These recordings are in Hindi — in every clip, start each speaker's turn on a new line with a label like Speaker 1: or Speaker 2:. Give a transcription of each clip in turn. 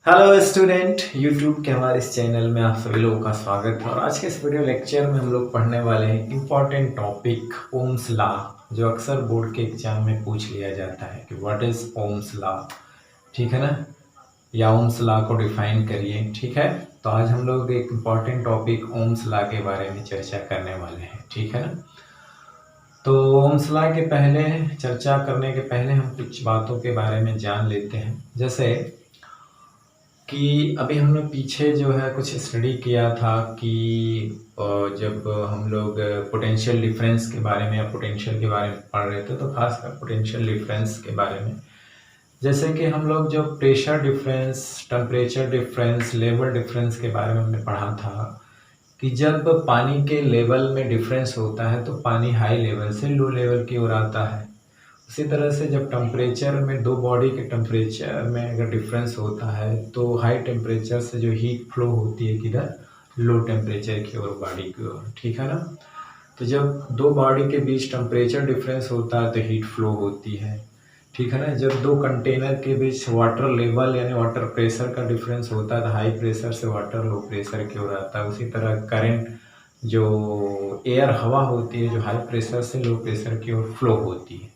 Speaker 1: हेलो स्टूडेंट, यूट्यूब के हमारे इस चैनल में आप सभी लोगों का स्वागत है। और आज के इस वीडियो लेक्चर में हम लोग पढ़ने वाले हैं इम्पॉर्टेंट टॉपिक ओम्स लॉ, जो अक्सर बोर्ड के एग्जाम में पूछ लिया जाता है कि व्हाट इज ओम्स लॉ। ठीक है ना, या ओम्स लॉ को डिफाइन करिए। ठीक है, तो आज हम लोग एक इम्पॉर्टेंट टॉपिक ओम्स लॉ के बारे में चर्चा करने वाले हैं। ठीक है ना, तो ओम्स लॉ के पहले चर्चा करने के पहले हम कुछ बातों के बारे में जान लेते हैं। जैसे कि अभी हमने पीछे जो है कुछ स्टडी किया था कि जब हम लोग पोटेंशियल डिफरेंस के बारे में या पोटेंशियल के बारे में पढ़ रहे थे, तो खासकर पोटेंशियल डिफरेंस के बारे में, जैसे कि हम लोग जो pressure difference, temperature difference, level difference के बारे में हमने पढ़ा था कि जब पानी के लेवल में डिफरेंस होता है तो पानी हाई लेवल से लो लेवल की ओर आता है। उसी तरह से जब टेम्परेचर में दो बॉडी के टेम्परेचर में अगर डिफरेंस होता है तो हाई टेम्परेचर से जो हीट फ्लो होती है किधर, लो टेम्परेचर की ओर, बॉडी की ओर। ठीक है ना, तो जब दो बॉडी के बीच टेम्परेचर डिफरेंस होता है तो हीट फ्लो होती है। ठीक है ना, जब दो कंटेनर के बीच वाटर लेवल यानी वाटर प्रेशर का डिफरेंस होता है तो हाई प्रेशर से वाटर लो प्रेशर की ओर आता है। उसी तरह करंट, जो एयर हवा होती है, जो हाई प्रेशर से लो प्रेशर की ओर फ्लो होती है।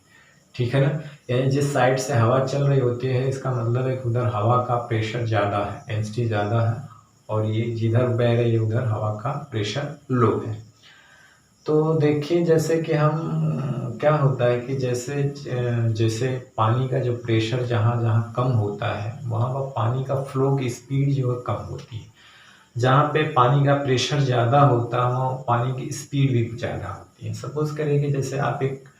Speaker 1: ठीक है ना, यानी जिस साइड से हवा चल रही होती है इसका मतलब है कि उधर हवा का प्रेशर ज़्यादा है, डेंसिटी ज़्यादा है, और ये जिधर बह रही है उधर हवा का प्रेशर लो है। तो देखिए, जैसे कि हम क्या होता है कि जैसे जैसे पानी का जो प्रेशर जहाँ जहाँ कम होता है वहाँ पर पानी का फ्लो की स्पीड जो है कम होती है। जहाँ पे पानी का प्रेशर ज़्यादा होता है वहाँ पानी की स्पीड भी ज़्यादा होती है। सपोज करिए कि जैसे आप एक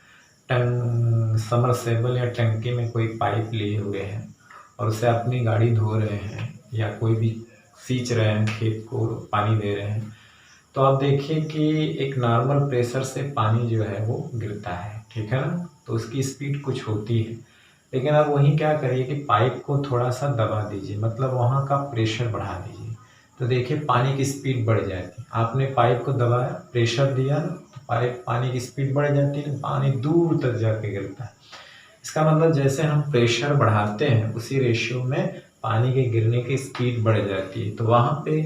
Speaker 1: समरसेबल या टंकी में कोई पाइप लिए हुए हैं और उससे अपनी गाड़ी धो रहे हैं या कोई भी सींच रहे हैं, खेत को पानी दे रहे हैं, तो आप देखिए कि एक नॉर्मल प्रेशर से पानी जो है वो गिरता है। ठीक है ना, तो उसकी स्पीड कुछ होती है, लेकिन आप वहीं क्या करिए कि पाइप को थोड़ा सा दबा दीजिए, मतलब वहाँ का प्रेशर बढ़ा दीजिए, तो देखिए पानी की स्पीड बढ़ जाती है। आपने पाइप को दबाया, प्रेशर दिया, तो पानी की स्पीड बढ़ जाती है, पानी दूर तक जाके गिरता है। इसका मतलब जैसे हम प्रेशर बढ़ाते हैं उसी रेशियो में पानी के गिरने की स्पीड बढ़ जाती है। तो वहाँ पे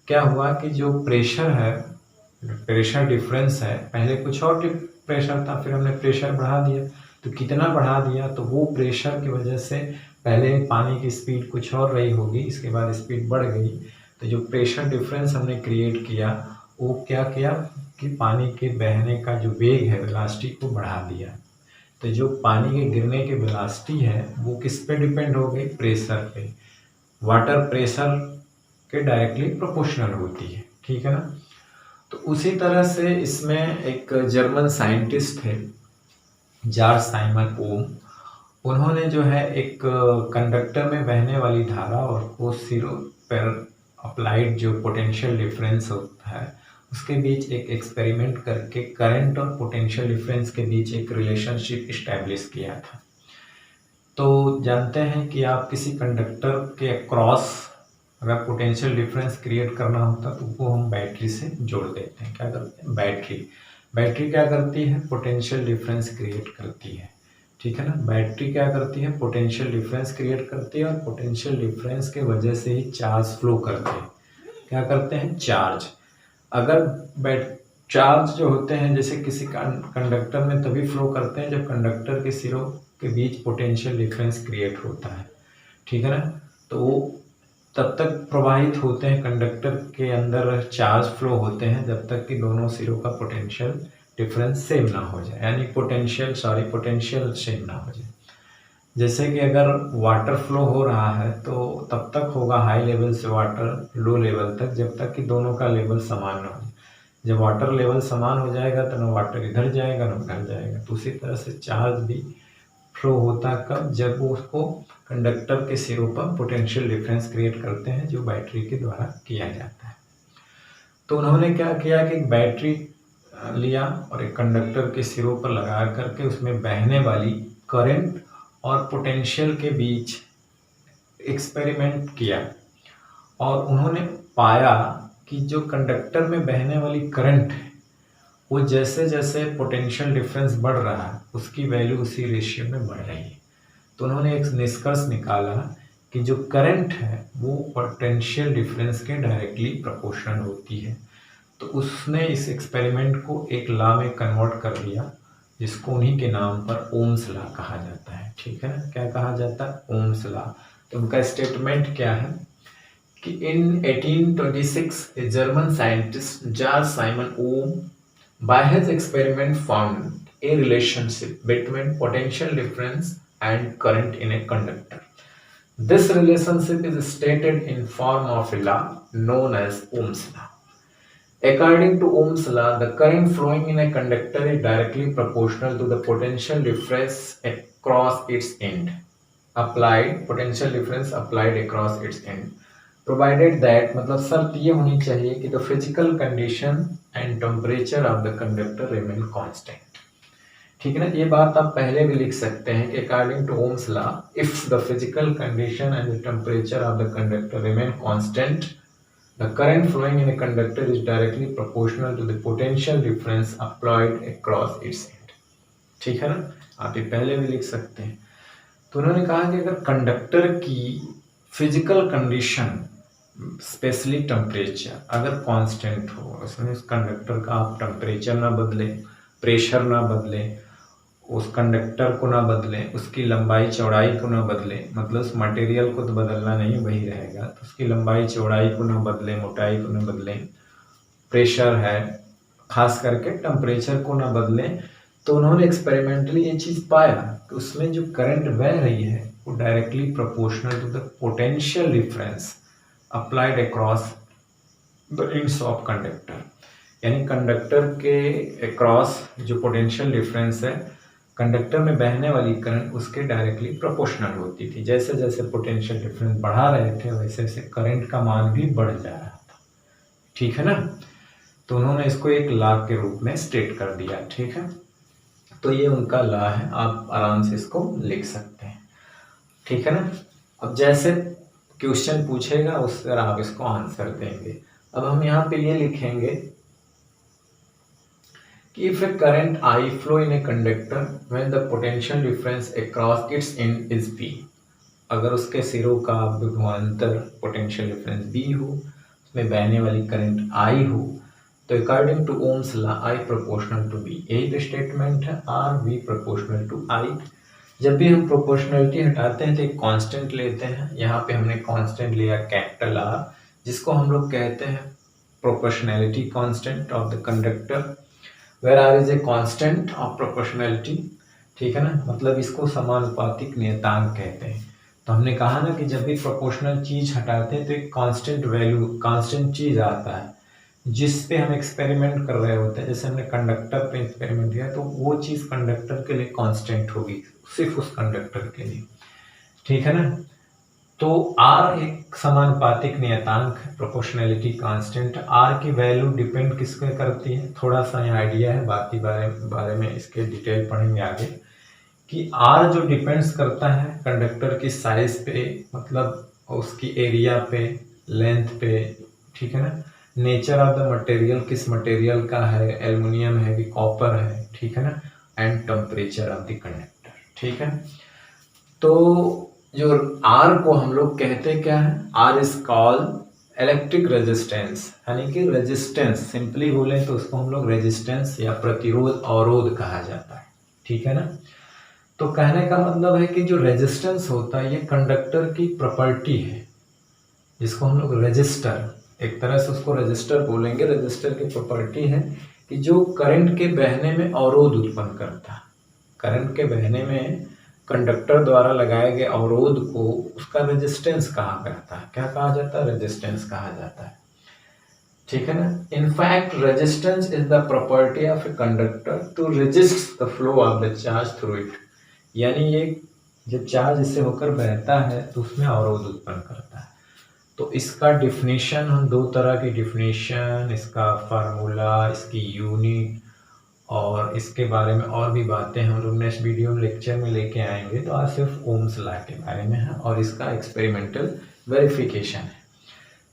Speaker 1: क्या हुआ कि जो प्रेशर है, प्रेशर डिफरेंस है, पहले कुछ और प्रेशर था, फिर हमने प्रेशर बढ़ा दिया। तो कितना बढ़ा दिया, तो वो प्रेशर की वजह से पहले पानी की स्पीड कुछ और रही होगी, इसके बाद स्पीड बढ़ गई। तो जो प्रेशर डिफरेंस हमने क्रिएट किया वो क्या किया कि पानी के बहने का जो वेग है, वेलोसिटी को बढ़ा दिया। तो जो पानी के गिरने की वेलोसिटी है वो किस पे डिपेंड हो गई, प्रेशर पे। वाटर प्रेशर के डायरेक्टली प्रोपोर्शनल होती है। ठीक है ना, तो उसी तरह से इसमें एक जर्मन साइंटिस्ट थे, जॉर्ज साइमन ओम। उन्होंने जो है एक कंडक्टर में बहने वाली धारा और वो सिरों पर अप्लाइड जो पोटेंशियल डिफरेंस होता है उसके बीच एक एक्सपेरिमेंट करके करंट और पोटेंशियल डिफरेंस के बीच एक रिलेशनशिप इस्टेब्लिश किया था। तो जानते हैं कि आप किसी कंडक्टर के अक्रॉस अगर पोटेंशियल डिफरेंस क्रिएट करना होता तो वो हम बैटरी से जोड़ देते हैं। क्या करते हैं, बैटरी क्या करती है, पोटेंशियल डिफरेंस क्रिएट करती है। ठीक है ना, बैटरी क्या करती है, पोटेंशियल डिफरेंस क्रिएट करती है, और पोटेंशियल डिफरेंस के वजह से ही चार्ज फ्लो करते हैं। क्या करते हैं, चार्ज। अगर चार्ज जो होते हैं जैसे किसी कंडक्टर में तभी फ्लो करते हैं जब कंडक्टर के सिरों के बीच पोटेंशियल डिफरेंस क्रिएट होता है। ठीक है ना, तो वो तब तक प्रवाहित होते हैं, कंडक्टर के अंदर चार्ज फ्लो होते हैं जब तक कि दोनों सिरों का पोटेंशियल डिफरेंस सेम ना हो जाए, यानी पोटेंशियल सेम ना हो जाए। जैसे कि अगर वाटर फ्लो हो रहा है तो तब तक होगा हाई लेवल से वाटर लो लेवल तक जब तक कि दोनों का लेवल समान ना हो। जब वाटर लेवल समान हो जाएगा तो ना वाटर इधर जाएगा ना उधर जाएगा। तो उसी तरह से चार्ज भी फ्लो होता है कब, जब वो उसको कंडक्टर के सिरों पर पोटेंशियल डिफरेंस क्रिएट करते हैं जो बैटरी के द्वारा किया जाता है। तो उन्होंने क्या किया कि एक बैटरी लिया और एक कंडक्टर के सिरों पर लगा करके उसमें बहने वाली करंट और पोटेंशियल के बीच एक्सपेरिमेंट किया, और उन्होंने पाया कि जो कंडक्टर में बहने वाली करंट है वो जैसे जैसे पोटेंशियल डिफरेंस बढ़ रहा है उसकी वैल्यू उसी रेशियो में बढ़ रही है। तो उन्होंने एक निष्कर्ष निकाला कि जो करंट है वो पोटेंशियल डिफरेंस के डायरेक्टली प्रोपोर्शनल होती है। तो उसने इस एक्सपेरिमेंट को एक लॉ में कन्वर्ट कर दिया, जिसको उन्हीं के नाम पर ओम्स लॉ कहा जाता है। ठीक है ना, क्या कहा जाता है? Ohm's law. तो उनका स्टेटमेंट क्या है कि in 1826 a German scientist George Simon Ohm by his experiment found a relationship between potential difference and current in a conductor. This relationship is stated in form of a law known as Ohm's law. According to Ohm's law, the current flowing in a conductor is directly proportional to the potential difference across its end. Applied potential difference applied across its end. Provided that मतलब शर्त ये होनी चाहिए कि the physical condition and temperature of the conductor remain constant. ठीक है ना, ये बात आप पहले भी लिख सकते हैं कि according to Ohm's law, if the physical condition and the temperature of the conductor remain constant, the current flowing in a conductor is directly proportional to the potential difference applied across its end. ठीक है ना, आप ये पहले भी लिख सकते हैं। तो उन्होंने कहा कि अगर कंडक्टर की फिजिकल कंडीशन स्पेशली टेम्परेचर अगर कांस्टेंट हो, उसमें उस कंडक्टर का आप टेम्परेचर ना बदलें, प्रेशर ना बदलें, उस कंडक्टर को ना बदलें, उसकी लंबाई चौड़ाई को ना बदलें, मतलब उस मटेरियल को तो बदलना नहीं, वही रहेगा, तो उसकी लंबाई चौड़ाई को ना बदलें, मोटाई को ना बदलें, प्रेशर है, खास करके टेम्परेचर को ना बदलें, तो उन्होंने एक्सपेरिमेंटली ये चीज़ पाया कि उसमें जो करंट बह रही है वो directly proportional to the potential difference applied across the ends of conductor. यानी कंडक्टर के अक्रॉस जो पोटेंशियल डिफरेंस है कंडक्टर में बहने वाली करंट उसके डायरेक्टली प्रोपोर्शनल होती थी। जैसे जैसे पोटेंशियल डिफरेंस बढ़ा रहे थे वैसे वैसे करंट का मान भी बढ़ जा रहा था। ठीक है ना, तो उन्होंने इसको एक लॉ के रूप में स्टेट कर दिया। ठीक है, तो ये उनका लॉ है, आप आराम से इसको लिख सकते हैं। ठीक है ना, अब जैसे क्वेश्चन पूछेगा उस तरह आप इसको आंसर देंगे। अब हम यहाँ पे ये लिखेंगे कि if A current I flow in a conductor when the potential difference across its end is V, अगर उसके सिरों का विभवांतर पोटेंशियल डिफरेंस B हो, उसमें बहने वाली करंट I हो, तो according to Ohm's law I proportional to B, यही तो स्टेटमेंट है, R V proportional to I। जब भी हम प्रोपोर्शनलिटी हटाते हैं तो एक कांस्टेंट लेते हैं। यहाँ पे हमने कांस्टेंट लिया कैपिटल R, जिसको हम लोग कहते हैं proportionality constant of the conductor, where R is a constant of proportionality. ठीक है ना, मतलब इसको समानुपातिक नियतांक कहते हैं। तो हमने कहा ना कि जब भी प्रोपोर्शनल चीज हटाते हैं तो एक कांस्टेंट वैल्यू, कांस्टेंट चीज आता है जिस पे हम एक्सपेरिमेंट कर रहे होते हैं। जैसे हमने कंडक्टर पे एक्सपेरिमेंट किया तो वो चीज कंडक्टर के लिए कांस्टेंट होगी, सिर्फ उस कंडक्टर के लिए। ठीक है ना, तो R एक समानुपातिक नियतांक है, प्रोपोर्शनैलिटी कांस्टेंट। R की वैल्यू डिपेंड किस पे करती है, थोड़ा सा यहाँ आइडिया है, बाकी बारे में इसके डिटेल पढ़ेंगे आगे, कि R जो डिपेंड्स करता है कंडक्टर की साइज पे, मतलब उसकी एरिया पे, लेंथ पे। ठीक है ना, नेचर ऑफ द मटेरियल, किस मटेरियल का है, एल्युमिनियम है कि कॉपर है। ठीक है ना, and temperature of the conductor. ठीक है, तो जो R को हम लोग कहते क्या है, R is called electric resistance, यानी कि रेजिस्टेंस, सिंपली बोले तो उसको हम लोग रेजिस्टेंस या प्रतिरोध, अवरोध कहा जाता है। ठीक है ना, तो कहने का मतलब है कि जो रेजिस्टेंस होता है ये कंडक्टर की प्रॉपर्टी है, जिसको हम लोग रेजिस्टर, एक तरह से उसको रेजिस्टर बोलेंगे। रेजिस्टर की प्रॉपर्टी है कि जो करंट के बहने में अवरोध उत्पन्न करता है, करंट के बहने में कंडक्टर द्वारा लगाए गए अवरोध को उसका रेजिस्टेंस कहा जाता है। क्या कहा जाता है? रेजिस्टेंस कहा जाता है। ठीक है ना, in fact resistance is the property of a conductor to resist the flow of the charge through it, यानी ये जब चार्ज इससे होकर बहता है तो उसमें अवरोध उत्पन्न करता है। तो इसका डिफिनीशन, हम दो तरह की डिफिनीशन, इसका फार्मूला, इसकी यूनिट और इसके बारे में और भी बातें हम लोग नेक्स्ट वीडियो लेक्चर में लेके आएंगे। तो आज सिर्फ ओम्स लॉ के बारे में है और इसका एक्सपेरिमेंटल वेरिफिकेशन है।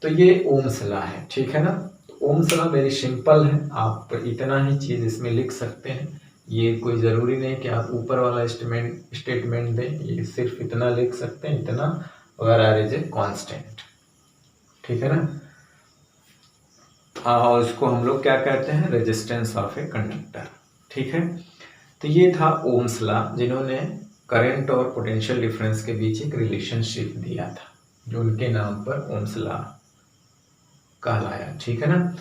Speaker 1: तो ये ओम्स लॉ है। ठीक है ना, ओम्स लॉ वेरी सिंपल है, आप इतना ही चीज़ इसमें लिख सकते हैं। ये कोई ज़रूरी नहीं कि आप ऊपर वाला स्टेटमेंट दें, ये सिर्फ इतना लिख सकते हैं, इतना where R is a constant, ठीक है ना। और इसको हम लोग क्या कहते हैं, रेजिस्टेंस ऑफ ए कंडक्टर, ठीक है। तो ये था ओम्स लॉ, जिन्होंने करंट और पोटेंशियल डिफरेंस के बीच एक रिलेशनशिप दिया था, जो उनके नाम पर ओम्स लॉ कहलाया, ठीक है ना।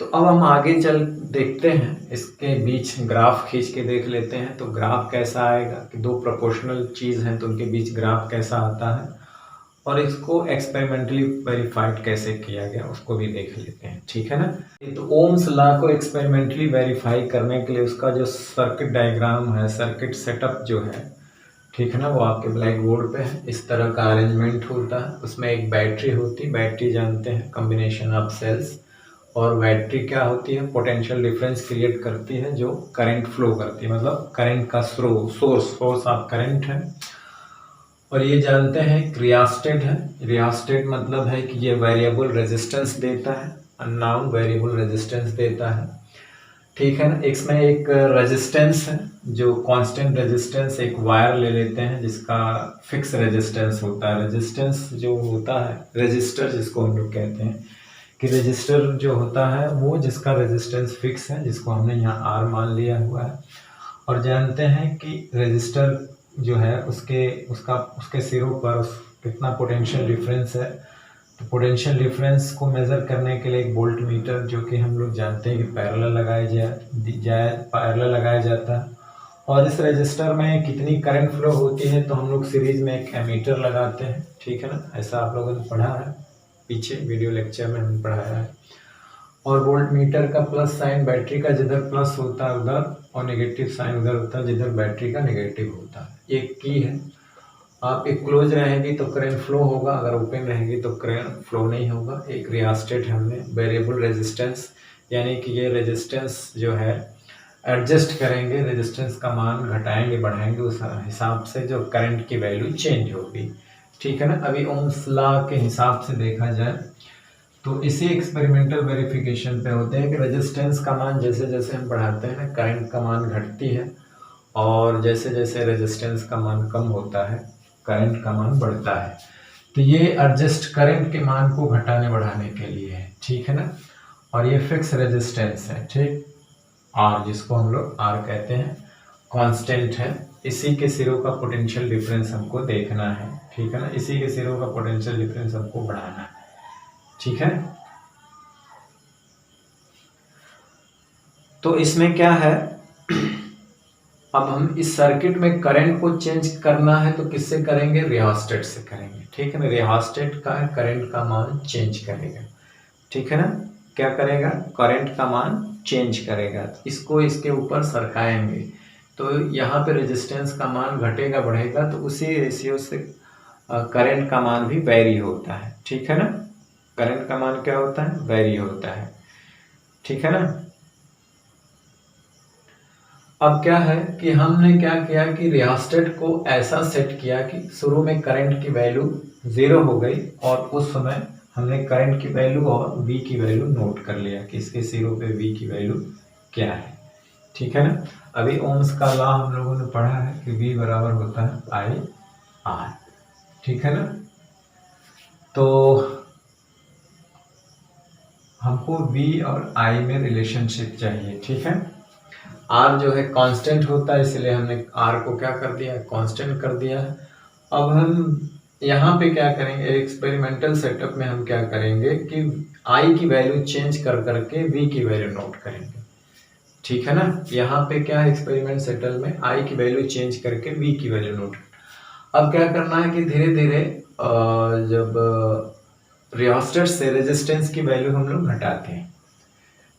Speaker 1: तो अब हम आगे चल देखते हैं, इसके बीच ग्राफ खींच के देख लेते हैं। तो ग्राफ कैसा आएगा कि दो प्रोपोर्शनल चीज़ हैं तो उनके बीच ग्राफ कैसा आता है, और इसको एक्सपेरिमेंटली वेरीफाइड कैसे किया गया उसको भी देख लेते हैं, ठीक है ना। तो ओम्स लॉ को एक्सपेरिमेंटली वेरीफाई करने के लिए उसका जो सर्किट डायग्राम है, सर्किट सेटअप जो है, ठीक है ना, वो आपके ब्लैक बोर्ड पे है। इस तरह का अरेंजमेंट होता है, उसमें एक बैटरी होती है, बैटरी जानते हैं कॉम्बिनेशन ऑफ सेल्स, और बैटरी क्या होती है, पोटेंशियल डिफरेंस क्रिएट करती है जो करंट फ्लो करती है, मतलब करंट का सोर्स ऑफ करंट है। और ये जानते हैं रियास्टेट है, रियास्टेट मतलब है कि ये वेरिएबल रेजिस्टेंस देता है, अननोन वेरिएबल रेजिस्टेंस देता है, ठीक है ना। इसमें एक रेजिस्टेंस है जो कांस्टेंट रेजिस्टेंस, एक वायर ले लेते हैं जिसका फिक्स रेजिस्टेंस होता है। रेजिस्टेंस जो होता है, रेजिस्टर जिसको हम लोग कहते हैं कि रेजिस्टर जो होता है वो जिसका रेजिस्टेंस फिक्स है, जिसको हमने यहाँ आर मान लिया हुआ है। और जानते हैं कि रेजिस्टर जो है उसके सिरों पर कितना पोटेंशियल डिफरेंस है। तो पोटेंशियल डिफरेंस को मेज़र करने के लिए एक वोल्ट मीटर, जो कि हम लोग जानते हैं कि पैरेलल लगाया जाता है। और इस रेजिस्टर में कितनी करंट फ्लो होती है तो हम लोग सीरीज में एक एमीटर लगाते हैं, ठीक है ना। ऐसा आप लोगों ने पढ़ा है, पीछे वीडियो लेक्चर में हमने पढ़ाया है। और वोल्ट मीटर का प्लस साइन बैटरी का जिधर प्लस होता है उधर, और नेगेटिव साइन उधर होता है जिधर बैटरी का नेगेटिव होता है। एक की है, आप एक क्लोज रहेगी तो करंट फ्लो होगा, अगर ओपन रहेगी तो करंट फ्लो नहीं होगा। एक रियास्टेट हमने वेरिएबल रेजिस्टेंस, यानी कि ये रेजिस्टेंस जो है एडजस्ट करेंगे, रेजिस्टेंस का मान घटाएंगे बढ़ाएंगे, उस हिसाब से जो करंट की वैल्यू चेंज होगी, ठीक है ना। अभी ओम्स लॉ के हिसाब से देखा जाए तो इसी एक्सपेरिमेंटल वेरिफिकेशन पे होते हैं कि रेजिस्टेंस का मान जैसे जैसे हम बढ़ाते हैं ना, करंट का मान घटती है, और जैसे जैसे रेजिस्टेंस का मान कम होता है करंट का मान बढ़ता है। तो ये एडजस्ट करंट के मान को घटाने बढ़ाने के लिए है, ठीक है ना। और ये फिक्स रेजिस्टेंस है, ठीक, आर जिसको हम लोग आर कहते हैं, कांस्टेंट है। इसी के सिरों का पोटेंशियल डिफरेंस हमको देखना है, ठीक है ना। इसी के सिरों का पोटेंशियल डिफरेंस हमको बढ़ाना है, ठीक है। तो इसमें क्या है, अब हम इस सर्किट में करंट को चेंज करना है तो किससे करेंगे, रियोस्टेट से करेंगे, ठीक है ना। रियोस्टेट का करंट का मान चेंज करेगा, ठीक है ना। क्या करेगा, करंट का मान चेंज करेगा। इसको इसके ऊपर सरकाएंगे तो यहाँ पे रेजिस्टेंस का मान घटेगा बढ़ेगा, तो उसी रेशियो से करंट का मान भी वेरी होता है, ठीक है ना। करंट का मान क्या होता है, वेरी होता है, ठीक है ना। अब क्या है कि हमने क्या किया कि रियोस्टेट को ऐसा सेट किया कि शुरू में करंट की वैल्यू 0 हो गई, और उस समय हमने करंट की वैल्यू और V की वैल्यू नोट कर लिया कि इसके सिरों पे V की वैल्यू क्या है, ठीक है ना। अभी ओम्स का लॉ हम लोगों ने पढ़ा है कि V बराबर होता है IR, ठीक है ना। तो हमको V और I में रिलेशनशिप चाहिए, ठीक है। R जो है कांस्टेंट होता है, इसलिए हमने R को क्या कर दिया, कांस्टेंट कर दिया है। अब हम यहाँ पे क्या करेंगे, एक्सपेरिमेंटल सेटअप में हम क्या करेंगे कि I की वैल्यू चेंज कर करके V की वैल्यू नोट करेंगे, ठीक है ना। यहाँ पे क्या है, एक्सपेरिमेंट सेटअप में I की वैल्यू चेंज करके V की वैल्यू नोट। अब क्या करना है कि धीरे धीरे जब रियोस्टेट से रेजिस्टेंस की वैल्यू हम लोग घटाते हैं,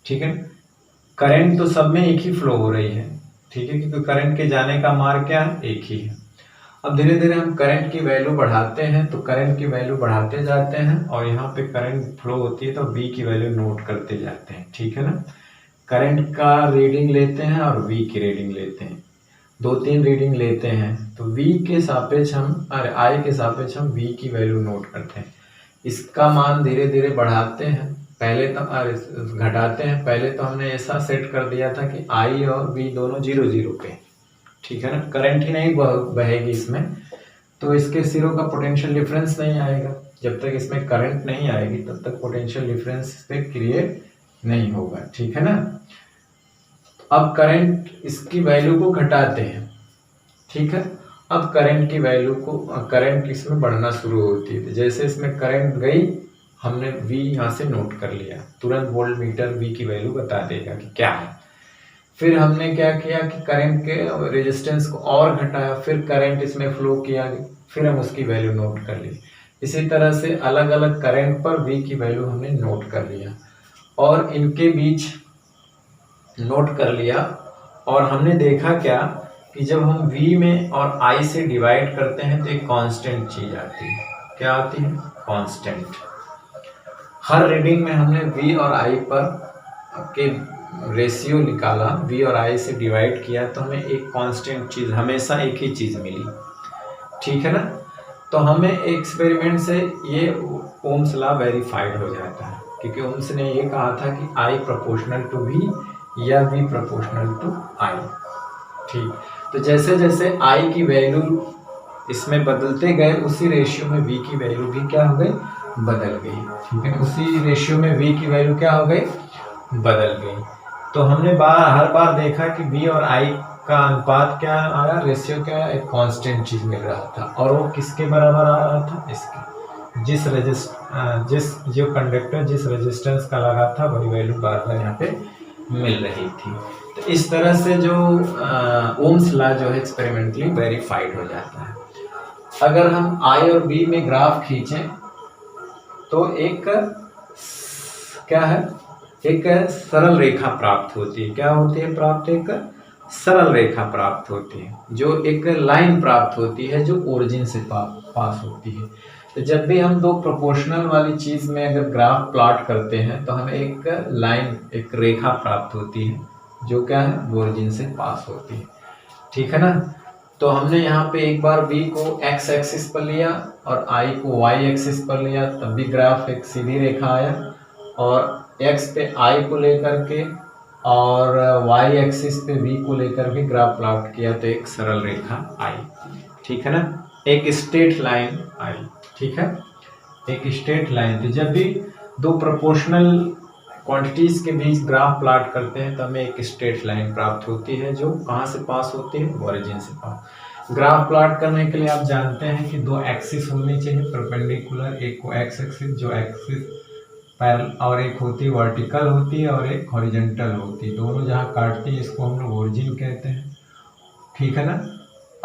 Speaker 1: ठीक है। करंट तो सब में एक ही फ्लो हो रही है, ठीक है, क्योंकि करंट के जाने का मार्ग क्या है, एक ही है। अब धीरे धीरे हम करंट की वैल्यू बढ़ाते हैं, तो करंट की वैल्यू बढ़ाते जाते हैं, और यहाँ पे करंट फ्लो होती है तो V की वैल्यू नोट करते जाते हैं, ठीक है ना। करंट का रीडिंग लेते हैं और V की रीडिंग लेते हैं, 2-3 रीडिंग लेते हैं, तो V के सापेक्ष हम I के सापेक्ष हम V की वैल्यू नोट करते हैं। इसका मान धीरे धीरे बढ़ाते हैं, पहले तो घटाते हैं। पहले तो हमने ऐसा सेट कर दिया था कि I और V दोनों 0 0 पे, ठीक है ना, करंट ही नहीं बहेगी इसमें, तो इसके सिरों का पोटेंशियल डिफरेंस नहीं आएगा। जब तक इसमें करंट नहीं आएगी तब तक पोटेंशियल डिफरेंस पे क्रिएट नहीं होगा, ठीक है ना। अब करंट इसकी वैल्यू को घटाते हैं, ठीक है। अब करंट की वैल्यू को, करंट इसमें बढ़ना शुरू होती है, तो जैसे इसमें करंट गई, हमने V यहाँ से नोट कर लिया, तुरंत वोल्ट मीटर V की वैल्यू बता देगा कि क्या है। फिर हमने क्या किया कि करंट के रेजिस्टेंस को और घटाया, फिर करंट इसमें फ्लो किया, फिर हम उसकी वैल्यू नोट कर ली। इसी तरह से अलग अलग करंट पर V की वैल्यू हमने नोट कर लिया और इनके बीच नोट कर लिया। और हमने देखा क्या कि जब हम V में और I से डिवाइड करते हैं तो एक कांस्टेंट चीज आती है। क्या आती है? कांस्टेंट। हर रीडिंग में हमने V और I पर के रेशियो निकाला, V और I से डिवाइड किया, तो हमें एक कांस्टेंट चीज, हमेशा एक ही चीज मिली, ठीक है ना। तो हमें एक्सपेरिमेंट से ये ओम्स लॉ वेरीफाइड हो जाता है, क्योंकि ओम्स ने ये कहा था कि I प्रोपोर्शनल टू V या V प्रोपोर्शनल टू I, ठीक। तो जैसे जैसे I की वैल्यू इसमें बदलते गए, उसी रेशियो में V की वैल्यू भी क्या हो गई? बदल गई, ठीक है। उसी रेशियो में V की वैल्यू क्या हो गई? बदल गई। तो हमने हर बार देखा कि V और I का अनुपात क्या आया, रेशियो क्या आया, एक कांस्टेंट चीज मिल रहा था, और वो किसके बराबर आ रहा था? इसके। जिस जो कंडक्टर जिस रेजिस्टेंस का लगा था वही वैल्यू बार बार यहाँ पे मिल रही थी। तो इस तरह से जो ओम्स लॉ जो है एक्सपेरिमेंटली वेरीफाइड हो जाता है। अगर हम I और B में ग्राफ खींचें तो एक क्या है, एक सरल रेखा प्राप्त होती है। क्या होती है प्राप्त? एक सरल रेखा प्राप्त होती है, जो एक लाइन प्राप्त होती है जो ओरिजिन से पास होती है। तो जब भी हम दो प्रोपोर्शनल वाली चीज में अगर ग्राफ प्लॉट करते हैं तो हमें एक लाइन, एक रेखा प्राप्त होती है जो क्या है, ओरिजिन से पास होती है, ठीक है ना। तो हमने यहाँ पे एक बार V को x एक्सिस पर लिया और I को y एक्सिस पर लिया, तब भी ग्राफ एक सीधी रेखा आया, और x पे I को लेकर के और y एक्सिस पे V को लेकर के ग्राफ प्लॉट किया तो एक सरल रेखा आई, ठीक है ना, एक स्ट्रेट लाइन आई, ठीक है, एक स्ट्रेट लाइन। तो जब भी दो प्रोपोर्शनल क्वांटिटीज के बीच ग्राफ प्लॉट करते हैं तो हमें एक स्ट्रेट लाइन प्राप्त होती है, जो कहाँ से पास होती है? ओरिजिन से पास। ग्राफ प्लॉट करने के लिए आप जानते हैं कि दो एक्सिस होनी चाहिए परपेंडिकुलर, एक को एक्स एक्सिस जो एक्सिस पैरेलल, और एक होती है वर्टिकल होती है और एक हॉरिजॉन्टल होती है। दोनों जहाँ काटती है इसको हम लोग ओरिजिन कहते हैं, ठीक है ना।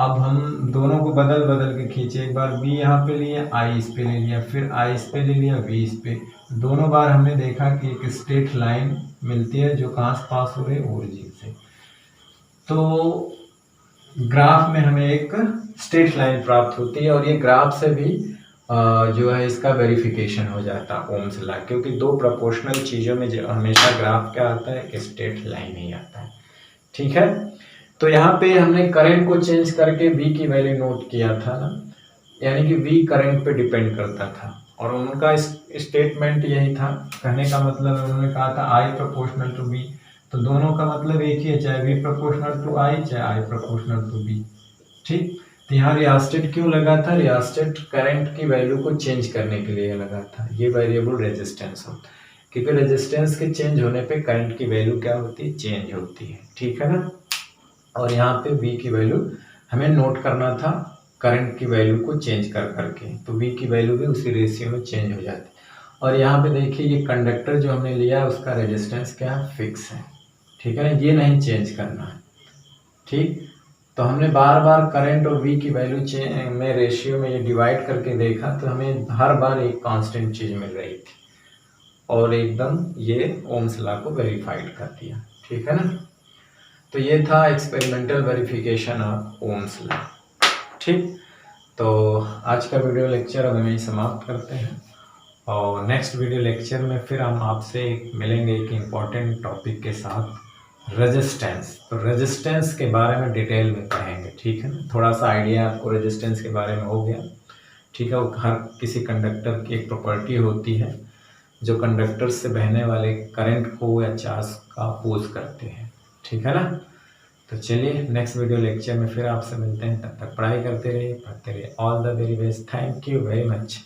Speaker 1: अब हम दोनों को बदल बदल के खींचे, एक बार B यहाँ पे लिए, I इस पे ले लिया, फिर I इस पे ले लिया, V इस पे। दोनों बार हमने देखा कि एक स्ट्रेट लाइन मिलती है जो कहाँ से पास हो रही है? ओरिजिन से। तो ग्राफ में हमें एक स्ट्रेट लाइन प्राप्त होती है, और ये ग्राफ से भी जो है इसका वेरिफिकेशन हो जाता है ओम्स लॉ, क्योंकि दो प्रोपोर्शनल चीज़ों में हमेशा ग्राफ क्या आता है? एक स्ट्रेट लाइन ही आता है, ठीक है। तो यहाँ पे हमने करंट को चेंज करके V की वैल्यू नोट किया था ना, यानी कि V करंट पे डिपेंड करता था, और उनका स्टेटमेंट यही था, कहने का मतलब उन्होंने कहा था I प्रोपोर्शनल टू V, तो दोनों का मतलब एक ही है, चाहे V प्रोपोर्शनल टू I चाहे I प्रोपोर्शनल टू V, ठीक। तो यहाँ रियास्टेट क्यों लगा था? रियास्टेट करंट की वैल्यू को चेंज करने के लिए लगा था। ये वेरिएबल रेजिस्टेंस होता है, क्योंकि रेजिस्टेंस के चेंज होने पे करंट की वैल्यू क्या होती है? चेंज होती है, ठीक है ना। और यहाँ पे V की वैल्यू हमें नोट करना था करंट की वैल्यू को चेंज कर करके, तो V की वैल्यू भी उसी रेशियो में चेंज हो जाती है। और यहाँ पे देखिए ये कंडक्टर जो हमने लिया है उसका रेजिस्टेंस क्या है? फिक्स है, ठीक है ना, ये नहीं चेंज करना है, ठीक। तो हमने बार बार करंट और V की वैल्यू में रेशियो में ये डिवाइड करके देखा, तो हमें हर बार एक कांस्टेंट चीज मिल रही थी, और एकदम ये ओम्स लॉ को वेरीफाइड कर दिया, ठीक है ना। तो ये था experimental verification of Ohm's law, ठीक। तो आज का वीडियो लेक्चर अब हम यहीं समाप्त करते हैं, और नेक्स्ट वीडियो लेक्चर में फिर हम आपसे मिलेंगे एक इम्पॉर्टेंट टॉपिक के साथ, रेजिस्टेंस। तो रेजिस्टेंस के बारे में डिटेल में पढ़ेंगे, ठीक है ना। थोड़ा सा आइडिया आपको रेजिस्टेंस के बारे में हो गया, ठीक है। वो हर किसी कंडक्टर की एक प्रॉपर्टी होती है जो कंडक्टर से बहने वाले करंट को या चार्ज का अपोज करते हैं, ठीक है ना। तो तो चलिए नेक्स्ट वीडियो लेक्चर में फिर आपसे मिलते हैं, तब तक पढ़ाई करते रहिए, पढ़ते रहिए। All the very best, thank you very much.